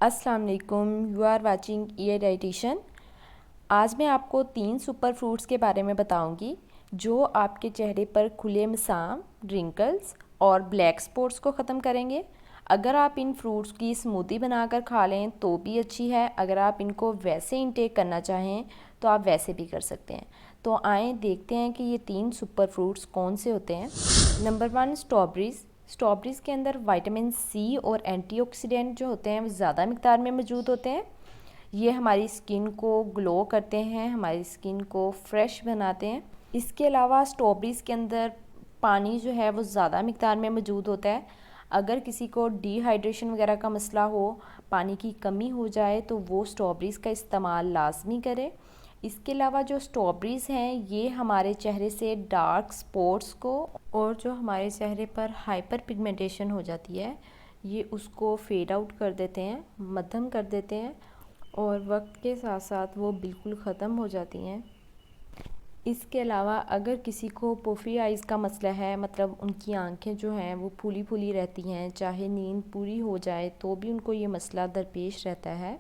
अस्सलाम वालेकुम, you are watching your dietitian. आज मैं आपको 3 सुपर फ्रूट्स के बारे में बताऊंगी जो आपके चेहरे पर खुले मसाम, रिंकल्स और ब्लैक स्पॉट्स को ख़त्म करेंगे। अगर आप इन फ्रूट्स की स्मूदी बनाकर खा लें तो भी अच्छी है। अगर आप इनको वैसे इंटेक करना चाहें तो आप वैसे भी कर सकते हैं। तो आएँ देखते हैं कि ये 3 सुपर फ्रूट्स कौन से होते हैं। Number 1, strawberries. स्ट्रॉबेरीज़ के अंदर विटामिन सी और एंटीऑक्सीडेंट जो होते हैं वो ज़्यादा मिक़दार में मौजूद होते हैं। ये हमारी स्किन को ग्लो करते हैं, हमारी स्किन को फ्रेश बनाते हैं। इसके अलावा स्ट्रॉबेरीज़ के अंदर पानी जो है वो ज़्यादा मिक़दार में मौजूद होता है। अगर किसी को डिहाइड्रेशन वगैरह का मसला हो, पानी की कमी हो जाए, तो वो स्ट्रॉबेरीज़ का इस्तेमाल लाजमी करें। इसके अलावा जो स्ट्रॉबेरीज़ हैं ये हमारे चेहरे से डार्क स्पॉट्स को और जो हमारे चेहरे पर हाइपर पिगमेंटेशन हो जाती है ये उसको फेड आउट कर देते हैं, मद्धम कर देते हैं और वक्त के साथ साथ वो बिल्कुल ख़त्म हो जाती हैं। इसके अलावा अगर किसी को पफी आइज़ का मसला है, मतलब उनकी आंखें जो हैं वो फूली फूली रहती हैं, चाहे नींद पूरी हो जाए तो भी उनको ये मसला दरपेश रहता है,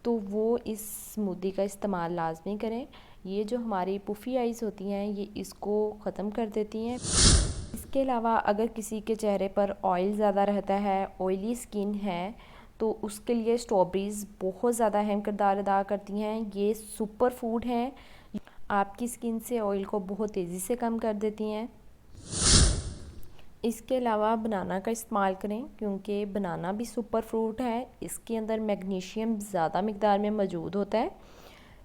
तो वो इस स्मूदी का इस्तेमाल लाजमी करें। ये जो हमारी पुफ़ी आइज़ होती हैं ये इसको ख़त्म कर देती हैं। इसके अलावा अगर किसी के चेहरे पर ऑयल ज़्यादा रहता है, ऑयली स्किन है, तो उसके लिए स्ट्रॉबेरीज़ बहुत ज़्यादा अहम किरदार अदा करती हैं। ये सुपर फूड हैं, आपकी स्किन से ऑयल को बहुत तेज़ी से कम कर देती हैं। इसके अलावा बनाना का इस्तेमाल करें क्योंकि बनाना भी सुपर फ्रूट है। इसके अंदर मैग्नीशियम ज़्यादा मिक़दार में मौजूद होता है।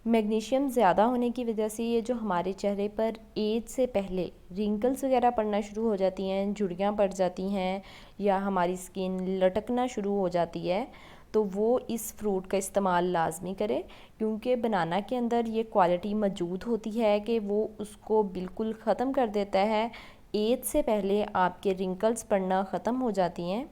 मैग्नीशियम ज़्यादा होने की वजह से ये जो हमारे चेहरे पर एज से पहले रिंकल्स वगैरह पड़ना शुरू हो जाती हैं, झुर्रियाँ पड़ जाती हैं या हमारी स्किन लटकना शुरू हो जाती है, तो वो इस फ्रूट का इस्तेमाल लाजमी करें क्योंकि बनाना के अंदर ये क्वालिटी मौजूद होती है कि वो उसको बिल्कुल ख़त्म कर देता है। एज से पहले आपके रिंकल्स पड़ना ख़त्म हो जाती हैं।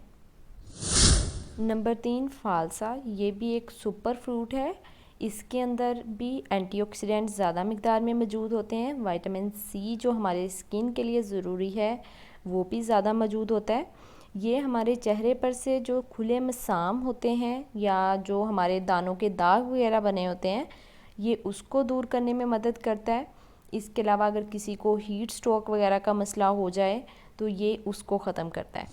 नंबर 3, फालसा। ये भी एक सुपर फ्रूट है। इसके अंदर भी एंटीऑक्सीडेंट ज़्यादा मिक़दार में मौजूद होते हैं। विटामिन सी जो हमारे स्किन के लिए ज़रूरी है वो भी ज़्यादा मौजूद होता है। ये हमारे चेहरे पर से जो खुले मसाम होते हैं या जो हमारे दानों के दाग वगैरह बने होते हैं ये उसको दूर करने में मदद करता है। इसके अलावा अगर किसी को हीट स्ट्रोक वगैरह का मसला हो जाए तो ये उसको ख़त्म करता है।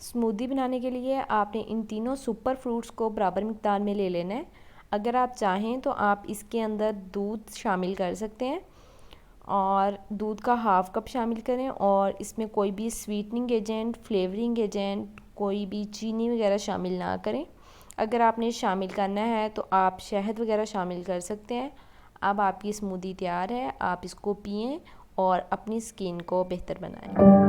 स्मूदी बनाने के लिए आपने इन तीनों सुपर फ्रूट्स को बराबर मिक़दार में ले लेना है। अगर आप चाहें तो आप इसके अंदर दूध शामिल कर सकते हैं और दूध का हाफ़ कप शामिल करें और इसमें कोई भी स्वीटनिंग एजेंट, फ्लेवरिंग एजेंट, कोई भी चीनी वगैरह शामिल ना करें। अगर आपने शामिल करना है तो आप शहद वगैरह शामिल कर सकते हैं। अब आपकी स्मूदी तैयार है, आप इसको पिएं और अपनी स्किन को बेहतर बनाएं।